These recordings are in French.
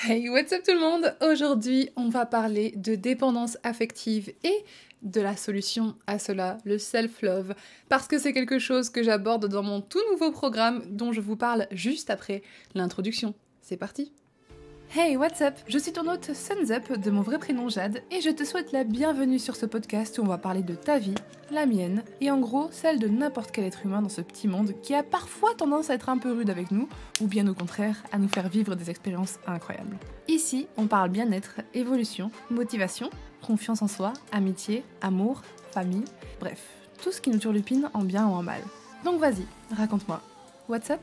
Hey, what's up tout le monde? Aujourd'hui, on va parler de dépendance affective et de la solution à cela, le self-love, parce que c'est quelque chose que j'aborde dans mon tout nouveau programme dont je vous parle juste après l'introduction. C'est parti! Hey, what's up? Je suis ton hôte Suns Up de mon vrai prénom Jade et je te souhaite la bienvenue sur ce podcast où on va parler de ta vie, la mienne et en gros celle de n'importe quel être humain dans ce petit monde qui a parfois tendance à être un peu rude avec nous ou bien au contraire à nous faire vivre des expériences incroyables. Ici, on parle bien-être, évolution, motivation, confiance en soi, amitié, amour, famille, bref, tout ce qui nous turlupine en bien ou en mal. Donc vas-y, raconte-moi. What's up?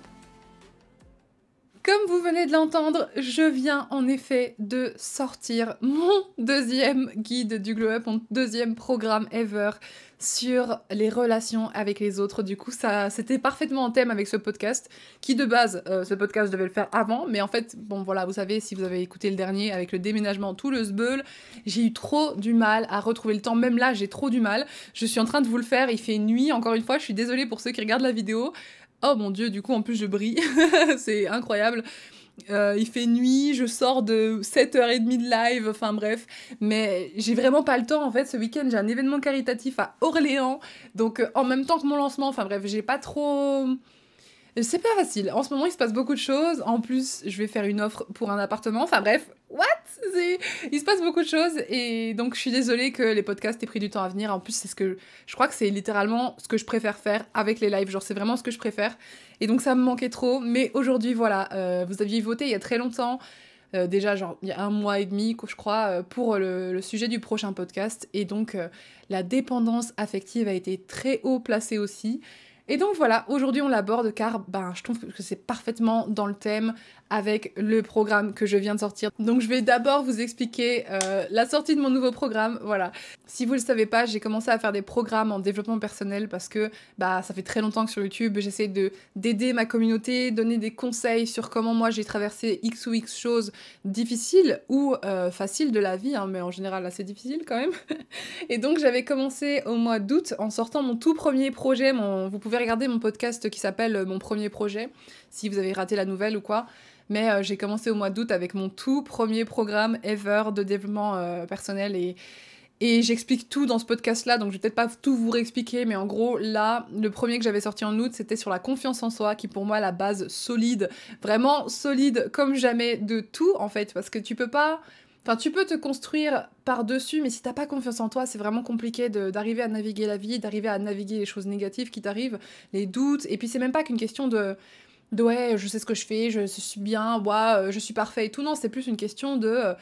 Comme vous venez de l'entendre, je viens en effet de sortir mon deuxième guide du Glow Up, mon deuxième programme ever sur les relations avec les autres. Du coup, ça, c'était parfaitement en thème avec ce podcast, qui de base, ce podcast, je devais le faire avant, mais en fait, bon voilà, vous savez, si vous avez écouté le dernier, avec le déménagement, tout le sbeul, j'ai eu trop du mal à retrouver le temps. Même là, j'ai trop du mal. Je suis en train de vous le faire, il fait nuit, encore une fois, je suis désolée pour ceux qui regardent la vidéo. Oh mon dieu, du coup en plus je brille, c'est incroyable. Il fait nuit, je sors de 7h30 de live, enfin bref. Mais j'ai vraiment pas le temps en fait, ce week-end j'ai un événement caritatif à Orléans. Donc en même temps que mon lancement, enfin bref, j'ai pas trop... C'est pas facile. En ce moment, il se passe beaucoup de choses. En plus, je vais faire une offre pour un appartement. Enfin bref, il se passe beaucoup de choses. Et donc, je suis désolée que les podcasts aient pris du temps à venir. En plus, c'est ce que... Je crois que c'est littéralement ce que je préfère faire avec les lives. Genre, c'est vraiment ce que je préfère. Et donc, ça me manquait trop. Mais aujourd'hui, voilà, vous aviez voté il y a très longtemps. Déjà, genre, il y a 1 mois et demi, je crois, pour le sujet du prochain podcast. Et donc, la dépendance affective a été très haut placée aussi. Et donc voilà, aujourd'hui on l'aborde car je trouve que c'est parfaitement dans le thème avec le programme que je viens de sortir. Donc je vais d'abord vous expliquer la sortie de mon nouveau programme, voilà. Si vous le savez pas, j'ai commencé à faire des programmes en développement personnel parce que ça fait très longtemps que sur YouTube j'essaie d'aider ma communauté, donner des conseils sur comment moi j'ai traversé X ou X choses difficiles ou faciles de la vie, hein, mais en général assez difficiles quand même. Et donc j'avais commencé au mois d'août en sortant mon tout premier projet, vous pouvez regarder mon podcast qui s'appelle Mon premier projet, si vous avez raté la nouvelle ou quoi. Mais j'ai commencé au mois d'août avec mon tout premier programme ever de développement personnel et j'explique tout dans ce podcast-là, donc je vais peut-être pas tout vous réexpliquer, mais en gros, là, le premier que j'avais sorti en août, c'était sur la confiance en soi, qui pour moi est la base solide, vraiment solide comme jamais de tout, en fait, parce que tu peux pas... Enfin, tu peux te construire par-dessus, mais si t'as pas confiance en toi, c'est vraiment compliqué d'arriver à naviguer la vie, d'arriver à naviguer les choses négatives qui t'arrivent, les doutes, et puis c'est même pas qu'une question de ouais, je sais ce que je fais, je suis bien, ouais, je suis parfait et tout, non, c'est plus une question de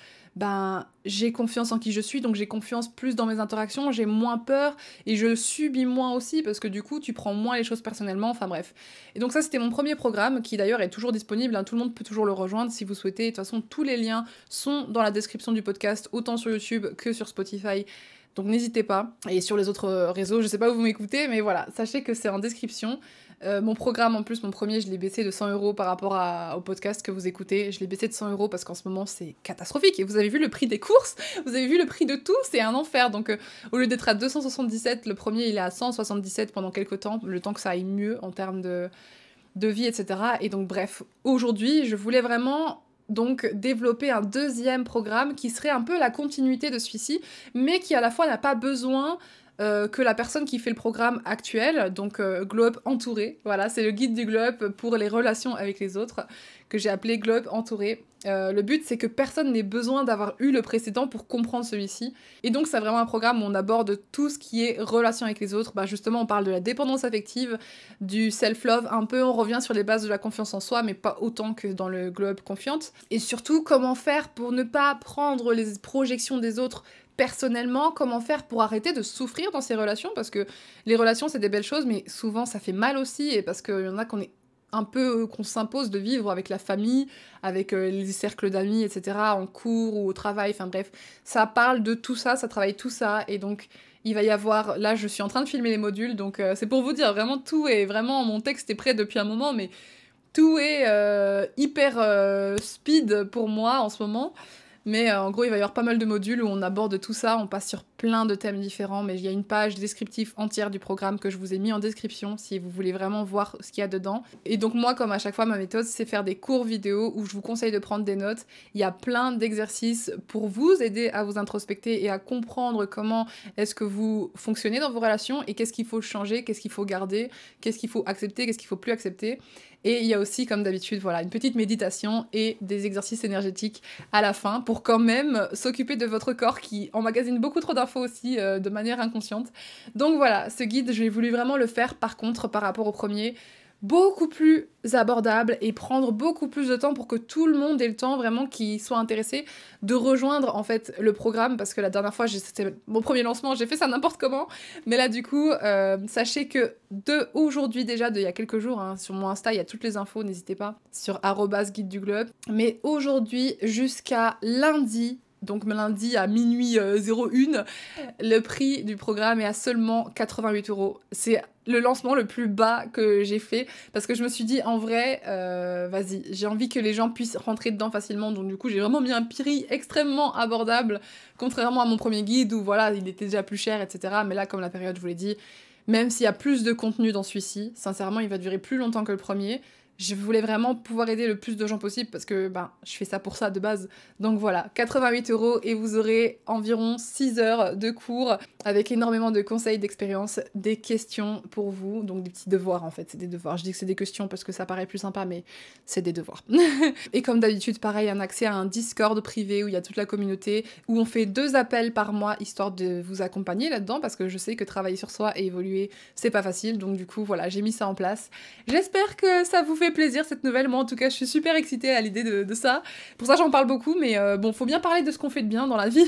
j'ai confiance en qui je suis, donc j'ai confiance plus dans mes interactions, j'ai moins peur et je subis moins aussi parce que du coup tu prends moins les choses personnellement, enfin bref. Et donc ça c'était mon premier programme qui d'ailleurs est toujours disponible, hein, tout le monde peut toujours le rejoindre si vous souhaitez, de toute façon tous les liens sont dans la description du podcast, autant sur YouTube que sur Spotify. Donc n'hésitez pas. Et sur les autres réseaux, je sais pas où vous m'écoutez, mais voilà, sachez que c'est en description. Mon programme, en plus, mon premier, je l'ai baissé de 100 € par rapport au podcast que vous écoutez. Je l'ai baissé de 100 € parce qu'en ce moment, c'est catastrophique. Et vous avez vu le prix des courses, vous avez vu le prix de tout, c'est un enfer. Donc, au lieu d'être à 277, le premier, il est à 177 pendant quelques temps, le temps que ça aille mieux en termes de vie, etc. Et donc, bref, aujourd'hui, je voulais vraiment donc développer un deuxième programme qui serait un peu la continuité de celui-ci, mais qui à la fois n'a pas besoin que la personne qui fait le programme actuel, donc Glow Up Entouré, voilà, c'est le guide du Glow Up pour les relations avec les autres, que j'ai appelé Glow Up Entouré. Le but, c'est que personne n'ait besoin d'avoir eu le précédent pour comprendre celui-ci. Et donc, c'est vraiment un programme où on aborde tout ce qui est relation avec les autres. Justement, on parle de la dépendance affective, du self-love, un peu, on revient sur les bases de la confiance en soi, mais pas autant que dans le Glow Up Confiante. Et surtout, comment faire pour ne pas prendre les projections des autres personnellement, comment faire pour arrêter de souffrir dans ces relations, parce que les relations, c'est des belles choses, mais souvent, ça fait mal aussi, et parce qu'il y en a qu'on s'impose de vivre avec la famille, avec les cercles d'amis, etc., en cours ou au travail, enfin bref, ça parle de tout ça, ça travaille tout ça, et donc il va y avoir, là je suis en train de filmer les modules, donc c'est pour vous dire, vraiment tout est, vraiment, mon texte est prêt depuis un moment, mais tout est hyper speed pour moi en ce moment, Mais en gros, il va y avoir pas mal de modules où on aborde tout ça, on passe sur plein de thèmes différents, mais il y a une page descriptive entière du programme que je vous ai mis en description si vous voulez vraiment voir ce qu'il y a dedans. Et donc moi, comme à chaque fois, ma méthode, c'est faire des cours vidéo où je vous conseille de prendre des notes. Il y a plein d'exercices pour vous aider à vous introspecter et à comprendre comment est-ce que vous fonctionnez dans vos relations et qu'est-ce qu'il faut changer, qu'est-ce qu'il faut garder, qu'est-ce qu'il faut accepter, qu'est-ce qu'il faut plus accepter. Et il y a aussi, comme d'habitude, voilà, une petite méditation et des exercices énergétiques à la fin pour quand même s'occuper de votre corps qui emmagasine beaucoup trop d'infos aussi de manière inconsciente. Donc voilà, ce guide, j'ai voulu vraiment le faire par contre par rapport au premier, beaucoup plus abordable et prendre beaucoup plus de temps pour que tout le monde ait le temps vraiment qui soit intéressé de rejoindre en fait le programme, parce que la dernière fois c'était mon premier lancement, j'ai fait ça n'importe comment, mais là du coup sachez que de aujourd'hui déjà, il y a quelques jours, hein, sur mon Insta il y a toutes les infos, n'hésitez pas, sur @guide du globe, mais aujourd'hui jusqu'à lundi, donc lundi à minuit 01, le prix du programme est à seulement 88 €. C'est le lancement le plus bas que j'ai fait, parce que je me suis dit, en vrai, vas-y, j'ai envie que les gens puissent rentrer dedans facilement, donc du coup j'ai vraiment mis un prix extrêmement abordable, contrairement à mon premier guide où voilà, il était déjà plus cher, etc. Mais là, comme la période, je vous l'ai dit, même s'il y a plus de contenu dans celui-ci, sincèrement, il va durer plus longtemps que le premier. Je voulais vraiment pouvoir aider le plus de gens possible parce que je fais ça pour ça de base. Donc voilà, 88 € et vous aurez environ 6 heures de cours avec énormément de conseils, d'expériences, des questions pour vous, donc des petits devoirs en fait, c'est des devoirs. Je dis que c'est des questions parce que ça paraît plus sympa, mais c'est des devoirs. Et comme d'habitude, pareil, un accès à un Discord privé où il y a toute la communauté, où on fait 2 appels par mois histoire de vous accompagner là-dedans, parce que je sais que travailler sur soi et évoluer, c'est pas facile, donc du coup voilà, j'ai mis ça en place. J'espère que ça vous fait plaisir cette nouvelle, moi en tout cas je suis super excitée à l'idée de ça. Pour ça j'en parle beaucoup, mais bon, faut bien parler de ce qu'on fait de bien dans la vie.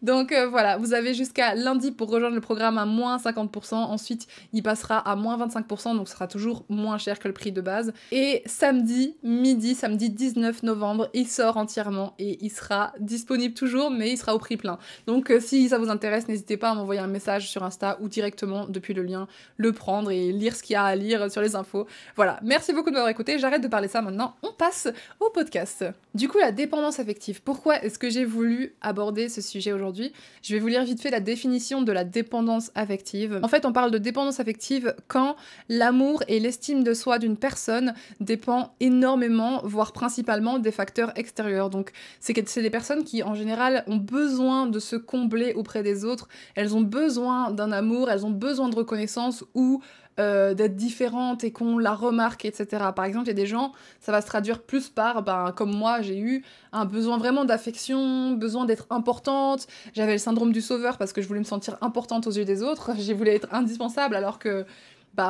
Donc voilà, vous avez jusqu'à lundi pour rejoindre le programme à moins 50%, ensuite il passera à moins 25%, donc ce sera toujours moins cher que le prix de base. Et samedi midi, samedi 19 novembre, il sort entièrement et il sera disponible toujours, mais il sera au prix plein. Donc si ça vous intéresse, n'hésitez pas à m'envoyer un message sur Insta ou directement depuis le lien, le prendre et lire ce qu'il y a à lire sur les infos. Voilà, merci beaucoup de m'avoir écouté, j'arrête de parler ça maintenant, on passe au podcast. Du coup, la dépendance affective. Pourquoi est-ce que j'ai voulu aborder ce sujet aujourd'hui ? Je vais vous lire vite fait la définition de la dépendance affective. En fait, on parle de dépendance affective quand l'amour et l'estime de soi d'une personne dépend énormément, voire principalement, des facteurs extérieurs. Donc, c'est des personnes qui, en général, ont besoin de se combler auprès des autres, elles ont besoin d'un amour, elles ont besoin de reconnaissance ou d'être différentes et qu'on la remarque, etc. Par exemple, il y a des gens, ça va se traduire plus par, comme moi, j'ai eu un besoin vraiment d'affection, besoin d'être importante. J'avais le syndrome du sauveur parce que je voulais me sentir importante aux yeux des autres. J'ai voulu être indispensable alors que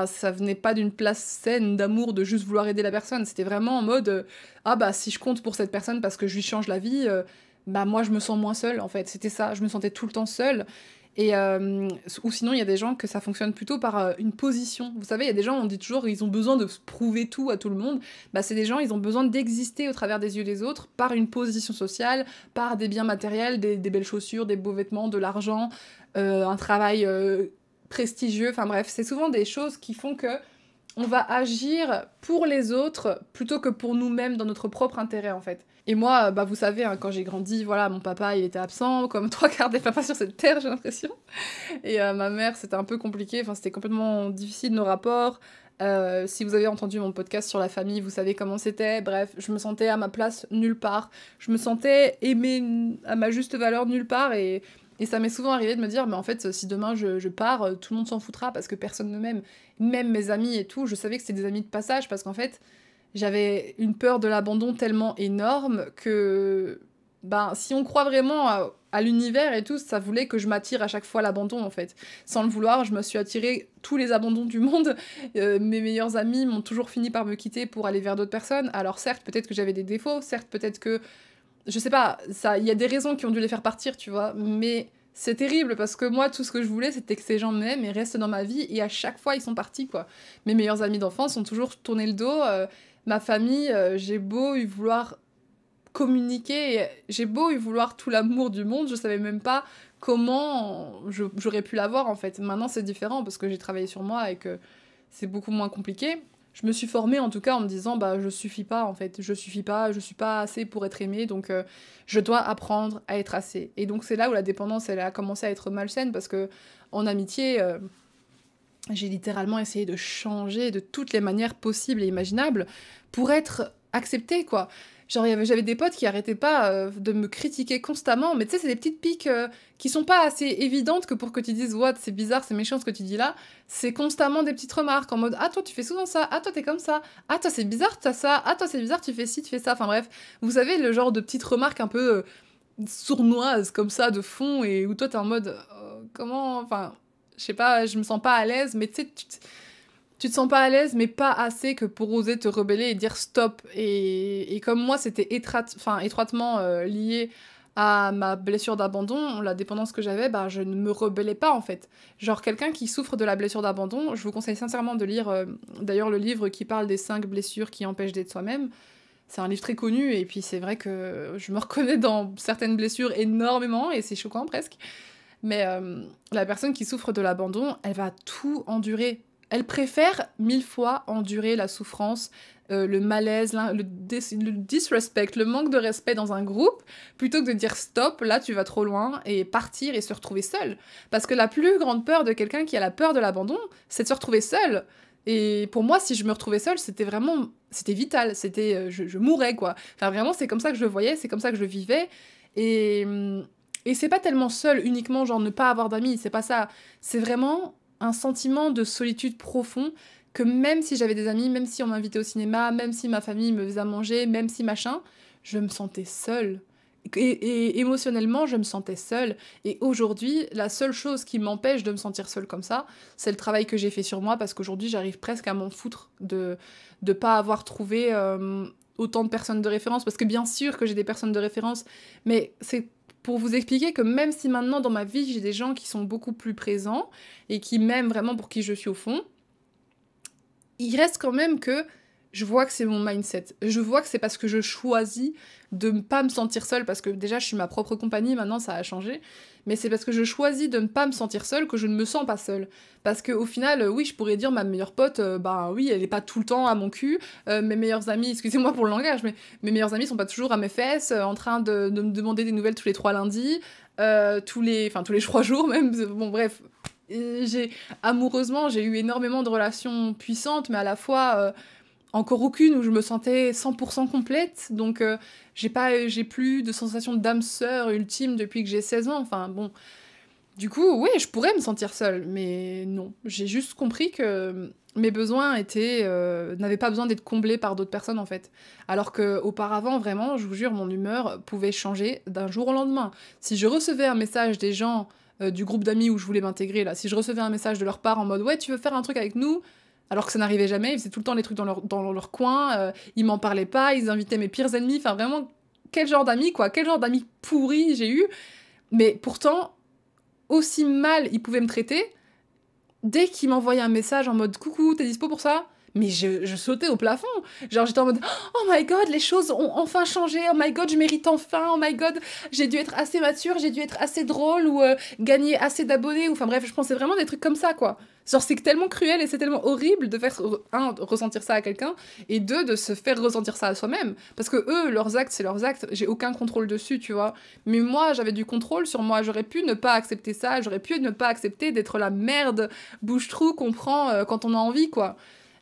ça venait pas d'une place saine d'amour, de juste vouloir aider la personne. C'était vraiment en mode, si je compte pour cette personne parce que je lui change la vie, moi je me sens moins seule en fait. C'était ça, je me sentais tout le temps seule. Et ou sinon, il y a des gens que ça fonctionne plutôt par une position. Vous savez, il y a des gens, on dit toujours, ils ont besoin de prouver tout à tout le monde. C'est des gens, ils ont besoin d'exister au travers des yeux des autres par une position sociale, par des biens matériels, des belles chaussures, des beaux vêtements, de l'argent, un travail prestigieux. Enfin bref, c'est souvent des choses qui font que on va agir pour les autres plutôt que pour nous-mêmes dans notre propre intérêt en fait. Et moi, vous savez, hein, quand j'ai grandi, voilà, mon papa, il était absent, comme 3/4 des papas sur cette terre, j'ai l'impression. Et ma mère, c'était un peu compliqué, c'était complètement difficile nos rapports. Si vous avez entendu mon podcast sur la famille, vous savez comment c'était. Bref, je me sentais à ma place nulle part. Je me sentais aimée à ma juste valeur nulle part et ça m'est souvent arrivé de me dire, mais en fait, si demain je pars, tout le monde s'en foutra parce que personne ne m'aime. Même mes amis et tout, je savais que c'était des amis de passage parce qu'en fait, j'avais une peur de l'abandon tellement énorme que, si on croit vraiment à l'univers et tout, ça voulait que je m'attire à chaque fois l'abandon en fait. Sans le vouloir, je me suis attirée tous les abandons du monde. Mes meilleurs amis m'ont toujours fini par me quitter pour aller vers d'autres personnes. Alors certes, peut-être que j'avais des défauts, certes, peut-être que... Je sais pas, il y a des raisons qui ont dû les faire partir, tu vois, mais c'est terrible parce que moi, tout ce que je voulais, c'était que ces gens m'aiment et restent dans ma vie, et à chaque fois, ils sont partis, quoi. Mes meilleurs amis d'enfance ont toujours tourné le dos, ma famille, j'ai beau y vouloir communiquer, j'ai beau y vouloir tout l'amour du monde, je savais même pas comment j'aurais pu l'avoir, en fait. Maintenant, c'est différent parce que j'ai travaillé sur moi et que c'est beaucoup moins compliqué. je me suis formée en tout cas en me disant bah je suffis pas en fait, je suis pas assez pour être aimée, donc je dois apprendre à être assez. Et donc c'est là où la dépendance elle a commencé à être malsaine parce que en amitié j'ai littéralement essayé de changer de toutes les manières possibles et imaginables pour être acceptée, quoi. Genre, j'avais des potes qui arrêtaient pas de me critiquer constamment, mais tu sais, c'est des petites piques qui sont pas assez évidentes que pour que tu dises what, c'est bizarre, c'est méchant ce que tu dis là. C'est constamment des petites remarques en mode ah, toi tu fais souvent ça, ah, toi t'es comme ça, ah, toi c'est bizarre, t'as ça, ah, toi c'est bizarre, tu fais ci, tu fais ça. Enfin bref, vous savez, le genre de petites remarques un peu sournoises comme ça de fond et où toi t'es en mode comment. Enfin, je sais pas, je me sens pas à l'aise, mais tu sais, tu te sens pas à l'aise, mais pas assez que pour oser te rebeller et dire stop. Et comme moi, c'était étroitement lié à ma blessure d'abandon, la dépendance que j'avais, bah, je ne me rebellais pas en fait. Genre quelqu'un qui souffre de la blessure d'abandon, je vous conseille sincèrement de lire d'ailleurs le livre qui parle des 5 blessures qui empêchent d'être soi-même. C'est un livre très connu et puis c'est vrai que je me reconnais dans certaines blessures énormément et c'est choquant presque. Mais la personne qui souffre de l'abandon, elle va tout endurer. Elle préfère 1000 fois endurer la souffrance, le malaise, le disrespect, le manque de respect dans un groupe, plutôt que de dire stop, là tu vas trop loin, et partir et se retrouver seule. Parce que la plus grande peur de quelqu'un qui a la peur de l'abandon, c'est de se retrouver seule. Et pour moi, si je me retrouvais seule, c'était vraiment... C'était vital, c'était... je mourrais, quoi. Enfin, vraiment, c'est comme ça que je le voyais, c'est comme ça que je le vivais. Et... Et c'est pas tellement seul, uniquement genre ne pas avoir d'amis, c'est pas ça. C'est vraiment un sentiment de solitude profond que même si j'avais des amis, même si on m'invitait au cinéma, même si ma famille me faisait à manger, même si machin, je me sentais seule. Et émotionnellement, je me sentais seule. Et aujourd'hui, la seule chose qui m'empêche de me sentir seule comme ça, c'est le travail que j'ai fait sur moi, parce qu'aujourd'hui, j'arrive presque à m'en foutre de pas avoir trouvé autant de personnes de référence, parce que bien sûr que j'ai des personnes de référence, mais c'est pour vous expliquer que même si maintenant dans ma vie j'ai des gens qui sont beaucoup plus présents et qui m'aiment vraiment pour qui je suis au fond, il reste quand même que je vois que c'est mon mindset. Je vois que c'est parce que je choisis de ne pas me sentir seule, parce que déjà je suis ma propre compagnie, maintenant ça a changé, mais c'est parce que je choisis de ne pas me sentir seule que je ne me sens pas seule. Parce qu'au final, oui, je pourrais dire ma meilleure pote, bah oui, elle est pas tout le temps à mon cul, mes meilleurs amis, excusez-moi pour le langage, mais mes meilleurs amis sont pas toujours à mes fesses, en train de me demander des nouvelles tous les 3 lundis, tous les 3 jours même, bon bref. Amoureusement, j'ai eu énormément de relations puissantes, mais à la fois encore aucune où je me sentais 100% complète, donc j'ai plus de sensation d'âme sœur ultime depuis que j'ai 16 ans, enfin bon. Du coup, oui, je pourrais me sentir seule, mais non. J'ai juste compris que mes besoins n'avaient pas besoin d'être comblés par d'autres personnes, en fait. Alors qu'auparavant, vraiment, je vous jure, mon humeur pouvait changer d'un jour au lendemain. Si je recevais un message des gens du groupe d'amis où je voulais m'intégrer, là, si je recevais un message de leur part en mode « Ouais, tu veux faire un truc avec nous ?» alors que ça n'arrivait jamais, ils faisaient tout le temps les trucs dans leur coin, ils m'en parlaient pas, ils invitaient mes pires ennemis, enfin vraiment, quel genre d'amis, quoi, quel genre d'amis pourris j'ai eu. Mais pourtant, aussi mal ils pouvaient me traiter, dès qu'ils m'envoyaient un message en mode « Coucou, t'es dispo pour ça ?» mais je sautais au plafond. Genre, j'étais en mode « Oh my god, les choses ont enfin changé. Oh my god, je mérite enfin. Oh my god, j'ai dû être assez mature, j'ai dû être assez drôle ou gagner assez d'abonnés. » Enfin bref, je pensais vraiment des trucs comme ça, quoi. Genre, c'est tellement cruel et c'est tellement horrible de faire, un, ressentir ça à quelqu'un, et deux, de se faire ressentir ça à soi-même. Parce que eux, leurs actes, c'est leurs actes. J'ai aucun contrôle dessus, tu vois. Mais moi, j'avais du contrôle sur moi. J'aurais pu ne pas accepter ça. J'aurais pu ne pas accepter d'être la merde bouche-trou qu'on prend quand on a envie, quoi.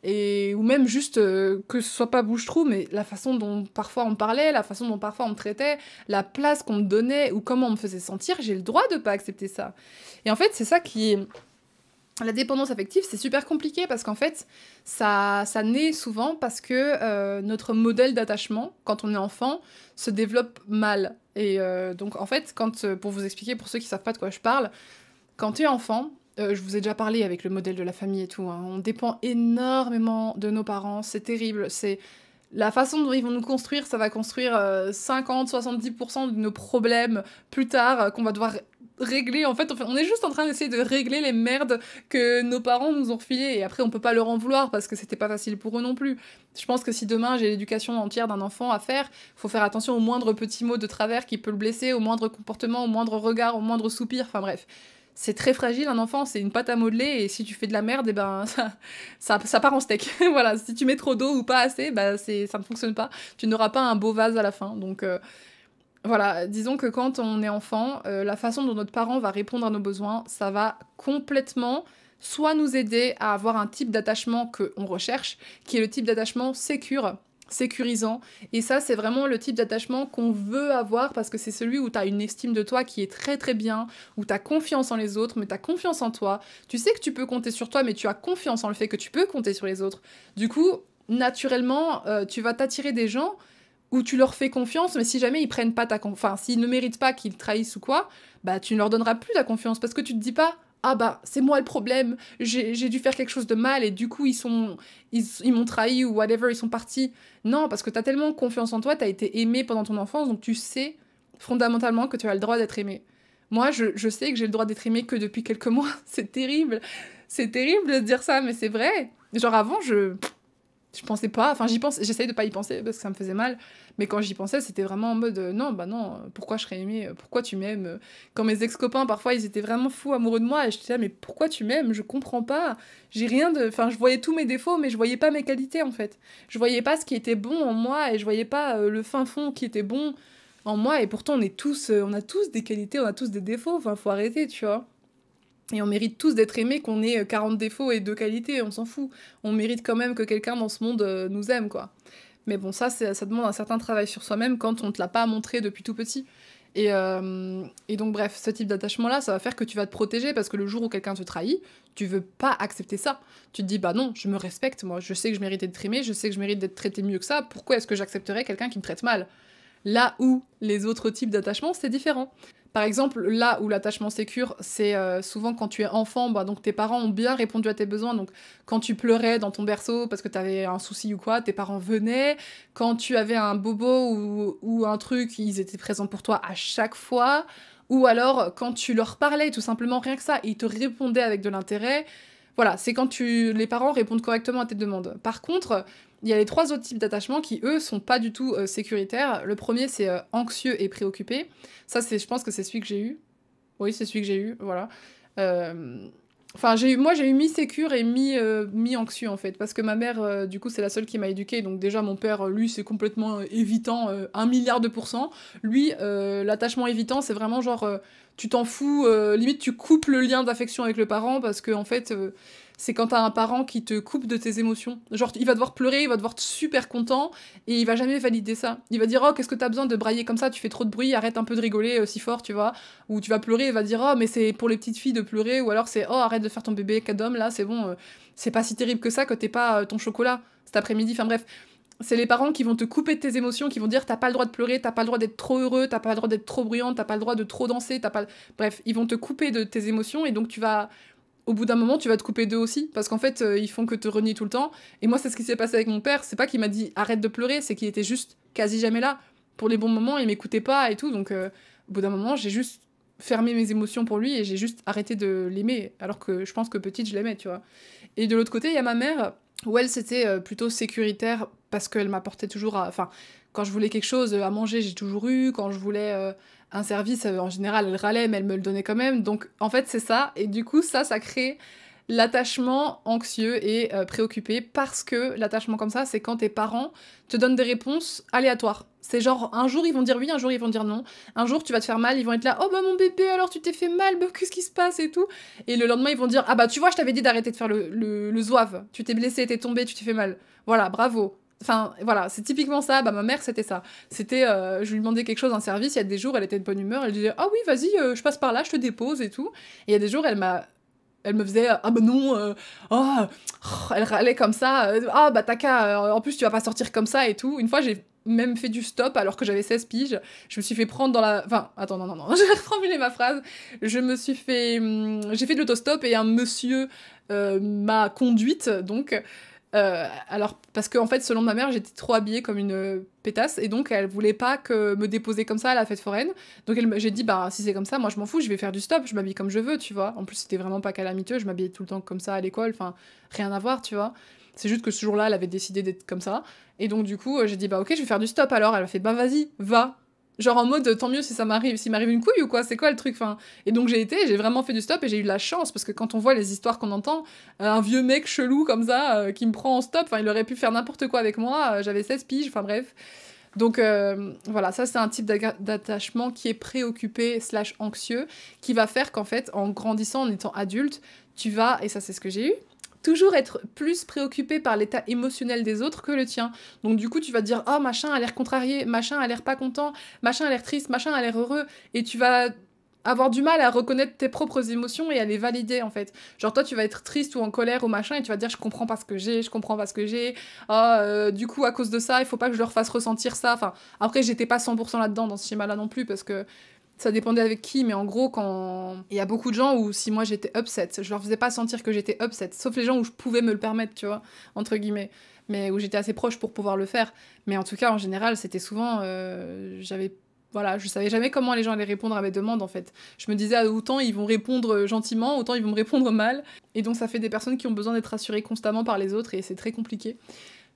Ou même juste que ce soit pas bouche-trou, mais la façon dont parfois on me parlait, la façon dont parfois on me traitait, la place qu'on me donnait ou comment on me faisait sentir, j'ai le droit de pas accepter ça. Et en fait, c'est ça qui est... La dépendance affective, c'est super compliqué parce qu'en fait, ça naît souvent parce que notre modèle d'attachement, quand on est enfant, se développe mal. Et donc, en fait, pour vous expliquer, pour ceux qui savent pas de quoi je parle, quand tu es enfant... je vous ai déjà parlé avec le modèle de la famille et tout, hein. On dépend énormément de nos parents, c'est terrible, c'est la façon dont ils vont nous construire, ça va construire 50-70% de nos problèmes plus tard qu'on va devoir régler. En fait, on est juste en train d'essayer de régler les merdes que nos parents nous ont filées, et après on peut pas leur en vouloir parce que c'était pas facile pour eux non plus. Je pense que si demain j'ai l'éducation entière d'un enfant à faire, faut faire attention au moindre petit mot de travers qui peut le blesser, au moindre comportement, au moindre regard, au moindre soupir, enfin bref. c'est très fragile un enfant, c'est une pâte à modeler et si tu fais de la merde, et ben ça part en steak. Voilà, si tu mets trop d'eau ou pas assez, bah ça ne fonctionne pas. Tu n'auras pas un beau vase à la fin. Donc voilà, disons que quand on est enfant, la façon dont notre parent va répondre à nos besoins, ça va complètement soit nous aider à avoir un type d'attachement qu'on recherche, qui est le type d'attachement sécurisant. Et ça, c'est vraiment le type d'attachement qu'on veut avoir parce que c'est celui où tu as une estime de toi qui est très très bien, où tu as confiance en les autres, mais tu as confiance en toi. Tu sais que tu peux compter sur toi, mais tu as confiance en le fait que tu peux compter sur les autres. Du coup, naturellement, tu vas t'attirer des gens où tu leur fais confiance, mais si jamais ils prennent pas ta confiance, enfin, s'ils ne méritent pas qu'ils te trahissent ou quoi, bah tu ne leur donneras plus ta confiance parce que tu te dis pas ah bah c'est moi le problème, j'ai dû faire quelque chose de mal et du coup ils m'ont trahi ou whatever, ils sont partis. Non, parce que t'as tellement confiance en toi, t'as été aimé pendant ton enfance, donc tu sais fondamentalement que tu as le droit d'être aimé. Moi, je sais que j'ai le droit d'être aimé que depuis quelques mois, c'est terrible. C'est terrible de dire ça, mais c'est vrai. Genre avant, je pensais pas, enfin j'essayais de pas y penser parce que ça me faisait mal, mais quand j'y pensais c'était vraiment en mode non, bah non, pourquoi je serais aimée, pourquoi tu m'aimes. Quand mes ex-copains parfois ils étaient vraiment fous amoureux de moi et je disais mais pourquoi tu m'aimes, je comprends pas, j'ai rien de, enfin je voyais tous mes défauts mais je voyais pas mes qualités en fait, je voyais pas ce qui était bon en moi et je voyais pas le fin fond qui était bon en moi et pourtant on a tous des qualités, on a tous des défauts, enfin faut arrêter tu vois. Et on mérite tous d'être aimés, qu'on ait 40 défauts et 2 qualités, on s'en fout. On mérite quand même que quelqu'un dans ce monde nous aime, quoi. Mais bon, ça demande un certain travail sur soi-même quand on te l'a pas montré depuis tout petit. Et donc, bref, ce type d'attachement-là, ça va faire que tu vas te protéger parce que le jour où quelqu'un te trahit, tu veux pas accepter ça. Tu te dis, bah non, je me respecte, moi, je sais que je mérite d'être aimé, je sais que je mérite d'être traité mieux que ça, pourquoi est-ce que j'accepterais quelqu'un qui me traite mal? Là où les autres types d'attachement, c'est différent. Par exemple, là où l'attachement sécure, c'est souvent quand tu es enfant, bah, donc tes parents ont bien répondu à tes besoins. Donc quand tu pleurais dans ton berceau parce que tu avais un souci ou quoi, tes parents venaient. Quand tu avais un bobo ou un truc, ils étaient présents pour toi à chaque fois. Ou alors quand tu leur parlais, tout simplement, rien que ça, ils te répondaient avec de l'intérêt. Voilà, c'est quand les parents répondent correctement à tes demandes. Par contre, il y a les 3 autres types d'attachements qui, eux, sont pas du tout sécuritaires. Le premier, c'est anxieux et préoccupé. Ça, je pense que c'est celui que j'ai eu. Oui, c'est celui que j'ai eu, voilà. Enfin, moi, j'ai eu mi-sécure et mi-anxieux, en fait. Parce que ma mère, du coup, c'est la seule qui m'a éduquée. Donc déjà, mon père, lui, c'est complètement évitant, 1 milliard de pourcents. Lui, l'attachement évitant, c'est vraiment genre... tu t'en fous, limite, tu coupes le lien d'affection avec le parent parce que, en fait... c'est quand t'as un parent qui te coupe de tes émotions. Genre, il va devoir pleurer, il va devoir être super content, et il va jamais valider ça. Il va dire, oh, qu'est-ce que t'as besoin de brailler comme ça, tu fais trop de bruit, arrête un peu de rigoler si fort, tu vois. Ou tu vas pleurer, il va dire, oh, mais c'est pour les petites filles de pleurer, ou alors c'est, oh, arrête de faire ton bébé cadom, là, c'est bon, c'est pas si terrible que ça que t'aies pas ton chocolat cet après-midi. Enfin bref, c'est les parents qui vont te couper de tes émotions, qui vont dire, t'as pas le droit de pleurer, t'as pas le droit d'être trop heureux, t'as pas le droit d'être trop bruyante, t'as pas le droit de trop danser, t'as pas... Bref, ils vont te couper de tes émotions, et donc tu vas... Au bout d'un moment, tu vas te couper d'eux aussi, parce qu'en fait, ils font que te renier tout le temps. Et moi, c'est ce qui s'est passé avec mon père. C'est pas qu'il m'a dit arrête de pleurer, c'est qu'il était juste quasi jamais là. Pour les bons moments, il m'écoutait pas et tout. Donc, au bout d'un moment, j'ai juste fermé mes émotions pour lui et j'ai juste arrêté de l'aimer. Alors que je pense que petite, je l'aimais, tu vois. Et de l'autre côté, il y a ma mère, où elle, c'était plutôt sécuritaire, parce qu'elle m'apportait toujours Enfin, quand je voulais quelque chose à manger, j'ai toujours eu. Quand je voulais... un service, en général, elle râlait, mais elle me le donnait quand même. Donc, en fait, c'est ça. Et du coup, ça crée l'attachement anxieux et préoccupé, parce que l'attachement comme ça, c'est quand tes parents te donnent des réponses aléatoires. C'est genre, un jour, ils vont dire oui, un jour, ils vont dire non. Un jour, tu vas te faire mal, ils vont être là, oh bah mon bébé, alors tu t'es fait mal, bah qu'est-ce qui se passe et tout. Et le lendemain, ils vont dire, ah bah tu vois, je t'avais dit d'arrêter de faire le zouave. Tu t'es blessé, t'es tombé, tu t'es fait mal. Voilà, bravo. Enfin, voilà, c'est typiquement ça. Bah, ma mère, c'était ça. C'était, je lui demandais quelque chose, un service, il y a des jours, elle était de bonne humeur, elle disait, ah oui, vas-y, je passe par là, je te dépose et tout. Et il y a des jours, elle me faisait, ah bah non, elle râlait comme ça, ah bah t'as qu'à, en plus tu vas pas sortir comme ça et tout. Une fois, j'ai même fait du stop alors que j'avais 16 piges. Je me suis fait prendre dans la... Enfin, attends, non, je vais reformuler ma phrase. J'ai fait de l'autostop et un monsieur m'a conduite, donc... alors, parce qu'en fait, selon ma mère, j'étais trop habillée comme une pétasse, et donc elle voulait pas me déposer comme ça à la fête foraine. Donc j'ai dit, bah si c'est comme ça, moi je m'en fous, je vais faire du stop, je m'habille comme je veux, tu vois. En plus, c'était vraiment pas calamiteux, je m'habillais tout le temps comme ça à l'école, enfin, rien à voir, tu vois. C'est juste que ce jour-là, elle avait décidé d'être comme ça. Et donc, du coup, j'ai dit, bah ok, je vais faire du stop alors. Elle a fait, bah vas-y, va. Genre en mode, tant mieux si ça m'arrive, s'il m'arrive une couille ou quoi, c'est quoi le truc, enfin. Et donc j'ai vraiment fait du stop et j'ai eu de la chance, parce que quand on voit les histoires qu'on entend, un vieux mec chelou comme ça, qui me prend en stop, enfin il aurait pu faire n'importe quoi avec moi, j'avais 16 piges, enfin bref. Donc voilà, ça c'est un type d'attachement qui est préoccupé slash anxieux, qui va faire qu'en fait, en grandissant, en étant adulte, tu vas, et ça c'est ce que j'ai eu, toujours être plus préoccupé par l'état émotionnel des autres que le tien. Donc du coup, tu vas te dire, oh machin a l'air contrarié, machin a l'air pas content, machin a l'air triste, machin a l'air heureux, et tu vas avoir du mal à reconnaître tes propres émotions et à les valider en fait. Genre toi tu vas être triste ou en colère ou machin et tu vas te dire je comprends pas ce que j'ai, je comprends pas ce que j'ai, du coup à cause de ça il faut pas que je leur fasse ressentir ça. Enfin après j'étais pas 100% là-dedans dans ce schéma là non plus parce que ça dépendait avec qui, mais en gros, quand il y a beaucoup de gens où si moi j'étais upset, je leur faisais pas sentir que j'étais upset, sauf les gens où je pouvais me le permettre, tu vois, entre guillemets, mais où j'étais assez proche pour pouvoir le faire. Mais en tout cas, en général, c'était souvent, voilà, je savais jamais comment les gens allaient répondre à mes demandes en fait. Je me disais, autant ils vont répondre gentiment, autant ils vont me répondre mal, et donc ça fait des personnes qui ont besoin d'être rassurées constamment par les autres, et c'est très compliqué,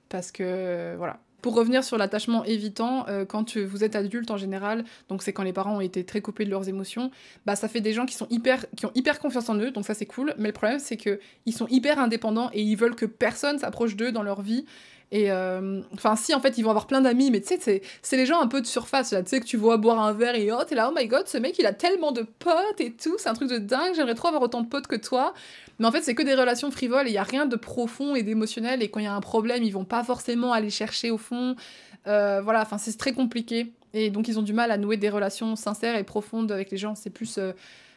parce que, voilà. Pour revenir sur l'attachement évitant, quand vous êtes adulte en général, donc c'est quand les parents ont été très coupés de leurs émotions, bah ça fait des gens qui ont hyper confiance en eux, donc ça c'est cool, mais le problème c'est que ils sont hyper indépendants et ils veulent que personne s'approche d'eux dans leur vie. Et enfin si en fait ils vont avoir plein d'amis, mais tu sais c'est les gens un peu de surface là, tu sais que tu vois boire un verre et oh t'es là oh my god ce mec il a tellement de potes et tout, c'est un truc de dingue, j'aimerais trop avoir autant de potes que toi. Mais en fait, c'est que des relations frivoles et il n'y a rien de profond et d'émotionnel. Et quand il y a un problème, ils vont pas forcément aller chercher au fond. Voilà, enfin, c'est très compliqué. Et donc, ils ont du mal à nouer des relations sincères et profondes avec les gens. C'est plus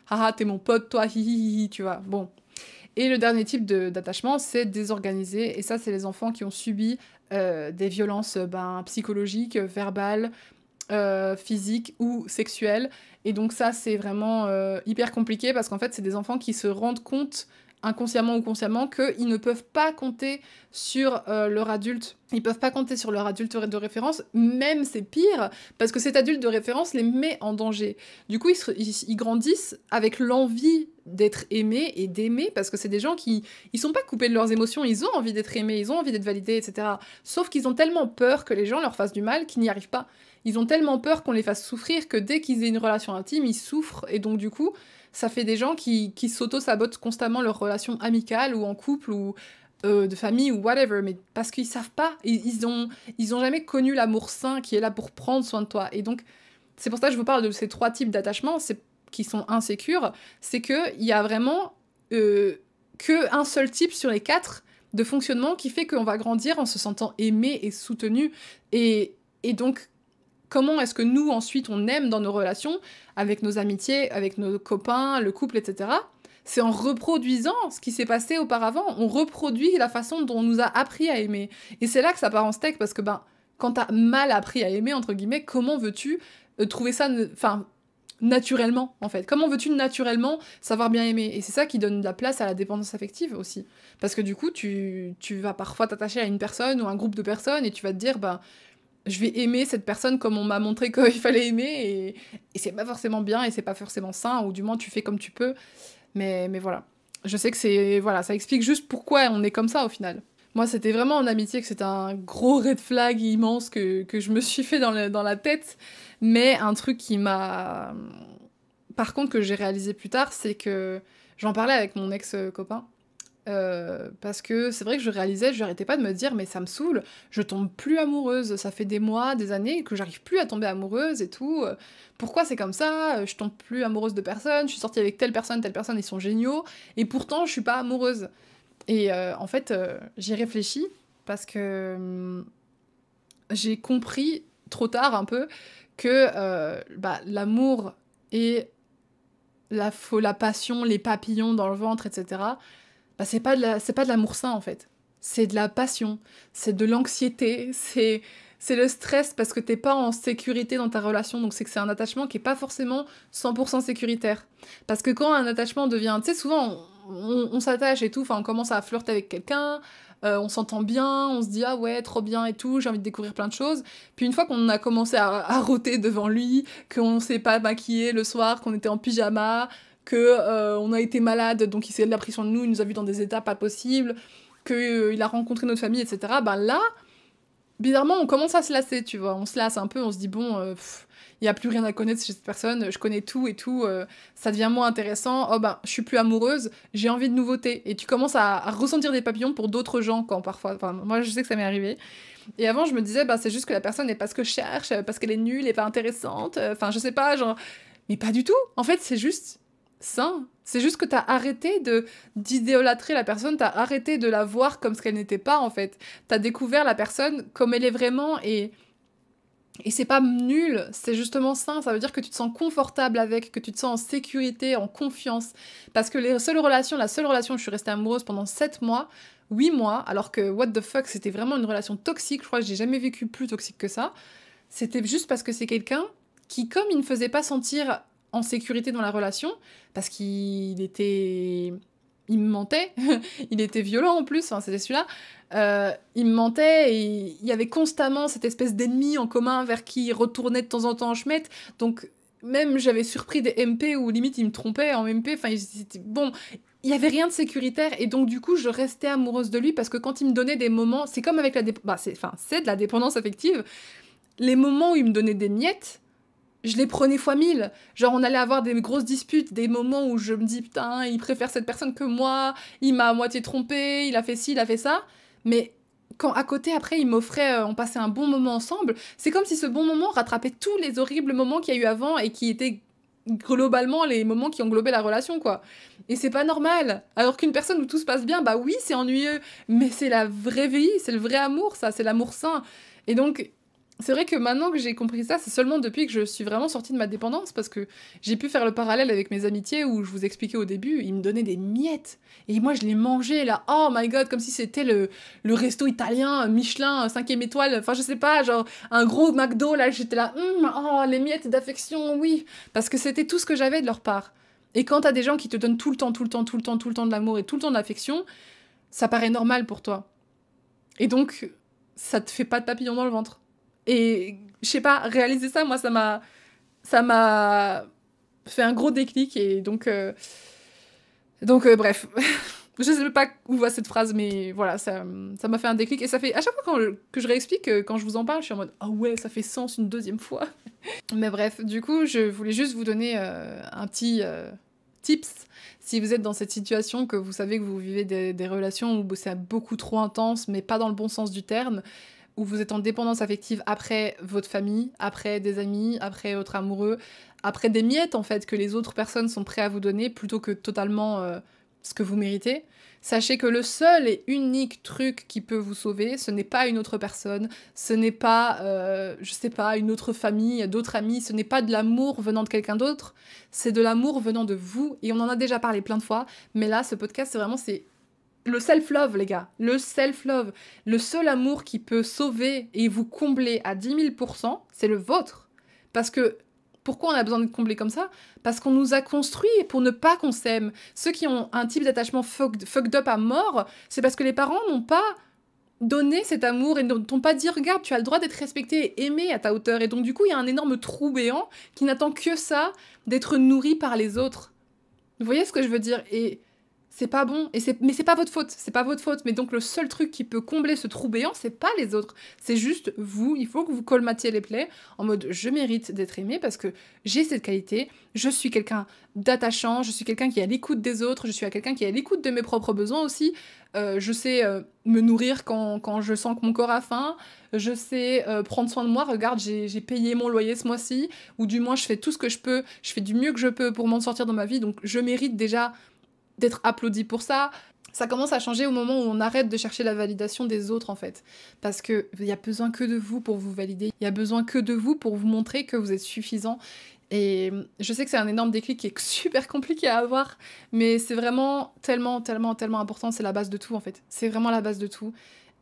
haha, t'es mon pote, toi, hihihi, tu vois. Bon. Et le dernier type d'attachement, c'est désorganisé. Et ça, c'est les enfants qui ont subi des violences psychologiques, verbales, physiques ou sexuelles. Et donc, ça, c'est vraiment hyper compliqué parce qu'en fait, c'est des enfants qui se rendent compte inconsciemment ou consciemment, qu'ils ne peuvent pas compter sur leur adulte. Ils peuvent pas compter sur leur adulte de référence, même c'est pire, parce que cet adulte de référence les met en danger. Du coup, ils grandissent avec l'envie d'être aimés et d'aimer, parce que c'est des gens qui ils sont pas coupés de leurs émotions, ils ont envie d'être aimés, ils ont envie d'être validés, etc. Sauf qu'ils ont tellement peur que les gens leur fassent du mal qu'ils n'y arrivent pas. Ils ont tellement peur qu'on les fasse souffrir que dès qu'ils aient une relation intime, ils souffrent, et donc du coup, ça fait des gens qui s'auto-sabotent constamment leurs relations amicales ou en couple ou de famille ou whatever, mais parce qu'ils savent pas, ils ont jamais connu l'amour sain qui est là pour prendre soin de toi. Et donc, c'est pour ça que je vous parle de ces 3 types d'attachements qui sont insécures, c'est qu'il y a vraiment qu'un seul type sur les 4 de fonctionnement qui fait qu'on va grandir en se sentant aimé et soutenu. Et donc, comment est-ce que nous, ensuite, on aime dans nos relations, avec nos amitiés, avec nos copains, le couple, etc. C'est en reproduisant ce qui s'est passé auparavant. On reproduit la façon dont on nous a appris à aimer. Et c'est là que ça part en steak, parce que quand t'as mal appris à aimer, entre guillemets, comment veux-tu trouver ça naturellement, en fait? Comment veux-tu naturellement savoir bien aimer? Et c'est ça qui donne de la place à la dépendance affective aussi. Parce que du coup, tu vas parfois t'attacher à une personne ou un groupe de personnes et tu vas te dire, je vais aimer cette personne comme on m'a montré qu'il fallait aimer, et c'est pas forcément bien, et c'est pas forcément sain, ou du moins tu fais comme tu peux, mais voilà. Je sais que voilà, ça explique juste pourquoi on est comme ça au final. Moi, c'était vraiment en amitié que c'était un gros red flag immense que je me suis fait dans la tête, mais un truc qui m'a... Par contre, que j'ai réalisé plus tard, c'est que j'en parlais avec mon ex-copain, parce que c'est vrai que je réalisais, je n'arrêtais pas de me dire mais ça me saoule, je tombe plus amoureuse, ça fait des mois, des années que j'arrive plus à tomber amoureuse et tout, pourquoi c'est comme ça, je tombe plus amoureuse de personne, je suis sortie avec telle personne, ils sont géniaux, et pourtant je suis pas amoureuse. Et en fait, j'y réfléchis parce que j'ai compris trop tard un peu que l'amour et la passion, les papillons dans le ventre, etc., c'est pas de l'amour sain en fait. C'est de la passion, c'est de l'anxiété, c'est le stress parce que t'es pas en sécurité dans ta relation, donc c'est que c'est un attachement qui est pas forcément 100% sécuritaire. Parce que quand un attachement devient... Tu sais, souvent, on s'attache et tout, enfin, on commence à flirter avec quelqu'un, on s'entend bien, on se dit « Ah ouais, trop bien et tout, j'ai envie de découvrir plein de choses. » Puis une fois qu'on a commencé à rôter devant lui, qu'on s'est pas maquillé le soir, qu'on était en pyjama, on a été malade, donc il a pris soin de nous, il nous a vus dans des états pas possibles, qu'il a rencontré notre famille, etc. Là, bizarrement, on commence à se lasser, tu vois. On se lasse un peu, on se dit, bon, il n'y a plus rien à connaître chez cette personne, je connais tout et tout, ça devient moins intéressant, oh ben, je suis plus amoureuse, j'ai envie de nouveautés. Et tu commences à ressentir des papillons pour d'autres gens, quand parfois, enfin, moi je sais que ça m'est arrivé. Et avant, je me disais, bah, c'est juste que la personne n'est pas ce que je cherche, parce qu'elle est nulle et pas intéressante, enfin, je sais pas, genre... Mais pas du tout. En fait, c'est juste sain. C'est juste que t'as arrêté d'idolâtrer la personne, t'as arrêté de la voir comme ce qu'elle n'était pas, en fait. T'as découvert la personne comme elle est vraiment, et c'est pas nul, c'est justement sain. Ça veut dire que tu te sens confortable avec, que tu te sens en sécurité, en confiance. Parce que la seule relation où je suis restée amoureuse pendant 7 mois, 8 mois, alors que what the fuck, c'était vraiment une relation toxique, je crois que j'ai jamais vécu plus toxique que ça. C'était juste parce que c'est quelqu'un qui, comme il ne faisait pas sentir en sécurité dans la relation, parce qu'il était... Il me mentait, il était violent en plus, enfin, c'était celui-là, il me mentait et il y avait constamment cette espèce d'ennemi en commun vers qui il retournait de temps en temps en schmette, donc même j'avais surpris des MP où limite il me trompait en MP, enfin bon, il y avait rien de sécuritaire et donc du coup je restais amoureuse de lui parce que quand il me donnait des moments, c'est comme avec c'est de la dépendance affective, les moments où il me donnait des miettes, je les prenais fois 1000. Genre, on allait avoir des grosses disputes, des moments où je me dis, putain, il préfère cette personne que moi, il m'a à moitié trompé, il a fait ci, il a fait ça. Mais quand à côté, après, il m'offrait, on passait un bon moment ensemble, c'est comme si ce bon moment rattrapait tous les horribles moments qu'il y a eu avant et qui étaient globalement les moments qui englobaient la relation, quoi. Et c'est pas normal. Alors qu'une personne où tout se passe bien, bah oui, c'est ennuyeux, mais c'est la vraie vie, c'est le vrai amour, ça, c'est l'amour sain. Et donc... C'est vrai que maintenant que j'ai compris ça, c'est seulement depuis que je suis vraiment sortie de ma dépendance, parce que j'ai pu faire le parallèle avec mes amitiés où je vous expliquais au début, ils me donnaient des miettes. Et moi, je les mangeais, là, oh my god, comme si c'était le resto italien, Michelin, 5e étoile, enfin je sais pas, genre un gros McDo, là, j'étais là, oh, les miettes d'affection, oui. Parce que c'était tout ce que j'avais de leur part. Et quand t'as des gens qui te donnent tout le temps de l'amour et tout le temps de l'affection, ça paraît normal pour toi. Et donc, ça te fait pas de papillon dans le ventre. Et je sais pas, réaliser ça, moi, ça m'a fait un gros déclic. Et donc bref, je sais pas où va cette phrase, mais voilà, ça m'a fait un déclic. Et ça fait, à chaque fois que je réexplique, quand je vous en parle, je suis en mode, ah ouais, ça fait sens une deuxième fois. Mais bref, du coup, je voulais juste vous donner un petit tips. Si vous êtes dans cette situation, que vous savez que vous vivez des relations où c'est beaucoup trop intense, mais pas dans le bon sens du terme, où vous êtes en dépendance affective après votre famille, après des amis, après votre amoureux, après des miettes en fait que les autres personnes sont prêtes à vous donner plutôt que totalement ce que vous méritez, sachez que le seul et unique truc qui peut vous sauver, ce n'est pas une autre personne, ce n'est pas, je sais pas, une autre famille, d'autres amis, ce n'est pas de l'amour venant de quelqu'un d'autre, c'est de l'amour venant de vous, et on en a déjà parlé plein de fois, mais là, ce podcast, c'est le self-love, les gars, le self-love. Le seul amour qui peut sauver et vous combler à 10 000%, c'est le vôtre. Parce que, pourquoi on a besoin de combler comme ça ? Parce qu'on nous a construits pour ne pas qu'on s'aime. Ceux qui ont un type d'attachement fucked up à mort, c'est parce que les parents n'ont pas donné cet amour et n'ont pas dit « Regarde, tu as le droit d'être respecté et aimé à ta hauteur. » Et donc, du coup, il y a un énorme trou béant qui n'attend que ça, d'être nourri par les autres. Vous voyez ce que je veux dire ? Et... c'est pas bon, mais c'est pas votre faute, mais donc le seul truc qui peut combler ce trou béant, c'est pas les autres, c'est juste vous, il faut que vous colmatiez les plaies, en mode je mérite d'être aimé parce que j'ai cette qualité, je suis quelqu'un d'attachant, je suis quelqu'un qui est à l'écoute des autres, je suis quelqu'un qui est à l'écoute de mes propres besoins aussi, je sais me nourrir quand je sens que mon corps a faim, je sais prendre soin de moi, regarde j'ai payé mon loyer ce mois-ci, ou du moins je fais tout ce que je peux, je fais du mieux que je peux pour m'en sortir dans ma vie, donc je mérite déjà d'être applaudi pour ça. Ça commence à changer au moment où on arrête de chercher la validation des autres, en fait. Parce qu'il y a besoin que de vous pour vous valider. Il y a besoin que de vous pour vous montrer que vous êtes suffisant. Et je sais que c'est un énorme déclic qui est super compliqué à avoir, mais c'est vraiment tellement important. C'est la base de tout, en fait. C'est vraiment la base de tout.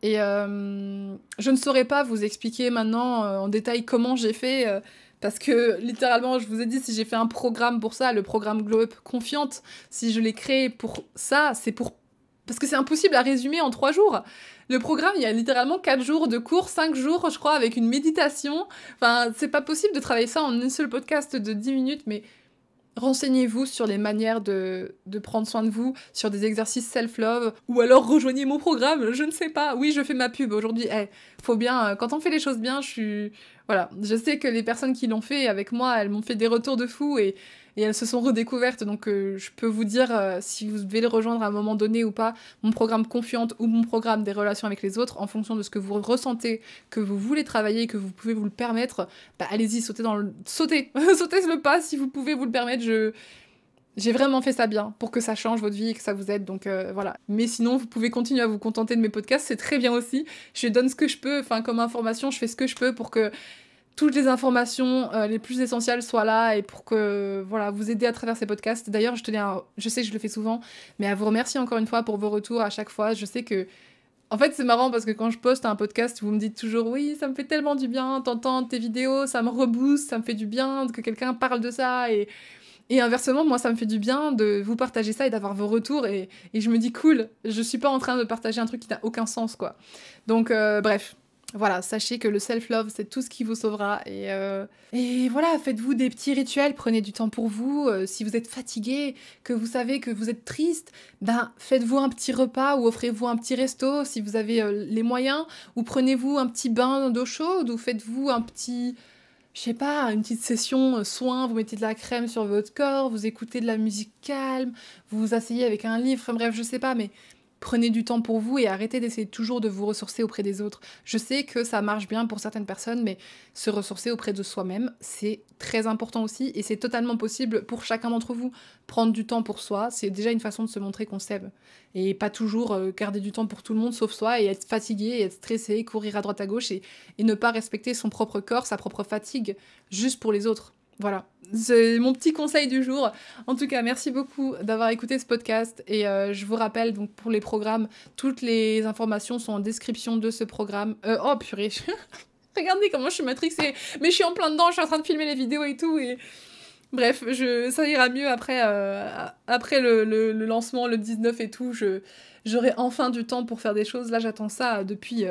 Et je ne saurais pas vous expliquer maintenant en détail comment j'ai fait... parce que, littéralement, je vous ai dit, si j'ai fait un programme pour ça, le programme Glow Up Confiante, si je l'ai créé pour ça, c'est pour... parce que c'est impossible à résumer en 3 jours. Le programme, il y a littéralement 4 jours de cours, 5 jours, je crois, avec une méditation. Enfin, c'est pas possible de travailler ça en un seul podcast de 10 minutes, mais renseignez-vous sur les manières de prendre soin de vous, sur des exercices self-love, ou alors rejoignez mon programme, je ne sais pas. Oui, je fais ma pub aujourd'hui. Faut bien, quand on fait les choses bien, voilà, je sais que les personnes qui l'ont fait avec moi, elles m'ont fait des retours de fou et elles se sont redécouvertes, donc je peux vous dire si vous devez le rejoindre à un moment donné ou pas, mon programme Confiante ou mon programme des relations avec les autres, en fonction de ce que vous ressentez, que vous voulez travailler, que vous pouvez vous le permettre, allez-y, sautez sautez le pas si vous pouvez vous le permettre. J'ai vraiment fait ça bien pour que ça change votre vie et que ça vous aide, donc voilà. Mais sinon, vous pouvez continuer à vous contenter de mes podcasts, c'est très bien aussi. Je donne ce que je peux, comme information, je fais ce que je peux pour que toutes les informations les plus essentielles soient là et pour que vous aider à travers ces podcasts. D'ailleurs, je sais que je le fais souvent, mais à vous remercier encore une fois pour vos retours à chaque fois. Je sais que en fait, c'est marrant parce que quand je poste un podcast, vous me dites toujours oui, ça me fait tellement du bien, t'entends tes vidéos, ça me rebooste, ça me fait du bien que quelqu'un parle de ça et inversement, moi, ça me fait du bien de vous partager ça et d'avoir vos retours et je me dis cool, je suis pas en train de partager un truc qui n'a aucun sens, quoi. Donc, bref. Voilà, sachez que le self-love, c'est tout ce qui vous sauvera. Et voilà, faites-vous des petits rituels, prenez du temps pour vous. Si vous êtes fatigué, que vous savez que vous êtes triste, faites-vous un petit repas ou offrez-vous un petit resto si vous avez les moyens. Ou prenez-vous un petit bain d'eau chaude ou faites-vous un petit... Je sais pas, une petite session soin, vous mettez de la crème sur votre corps, vous écoutez de la musique calme, vous vous asseyez avec un livre, enfin bref, je sais pas, mais... Prenez du temps pour vous et arrêtez d'essayer toujours de vous ressourcer auprès des autres. Je sais que ça marche bien pour certaines personnes, mais se ressourcer auprès de soi-même, c'est très important aussi et c'est totalement possible pour chacun d'entre vous. Prendre du temps pour soi, c'est déjà une façon de se montrer qu'on s'aime. Et pas toujours garder du temps pour tout le monde sauf soi et être fatigué, et être stressé, courir à droite à gauche et ne pas respecter son propre corps, sa propre fatigue, juste pour les autres. Voilà, c'est mon petit conseil du jour. En tout cas, merci beaucoup d'avoir écouté ce podcast et je vous rappelle donc pour les programmes, toutes les informations sont en description de ce programme. Oh purée, regardez comment je suis matrixée, mais je suis en plein dedans, je suis en train de filmer les vidéos et tout et... Bref, ça ira mieux après le lancement, le 19 et tout. J'aurai enfin du temps pour faire des choses. Là, j'attends ça depuis...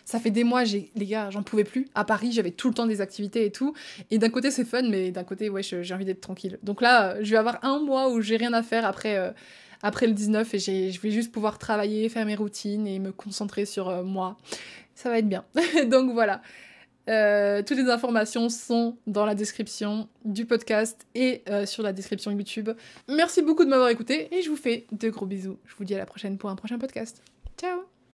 ça fait des mois, les gars, j'en pouvais plus. À Paris, j'avais tout le temps des activités et tout. Et d'un côté, c'est fun, mais d'un côté, ouais, j'ai envie d'être tranquille. Donc là, je vais avoir un mois où j'ai rien à faire après le 19 et je vais juste pouvoir travailler, faire mes routines et me concentrer sur moi. Ça va être bien. Donc voilà. Toutes les informations sont dans la description du podcast et sur la description YouTube. Merci beaucoup de m'avoir écouté et je vous fais de gros bisous. Je vous dis à la prochaine pour un prochain podcast.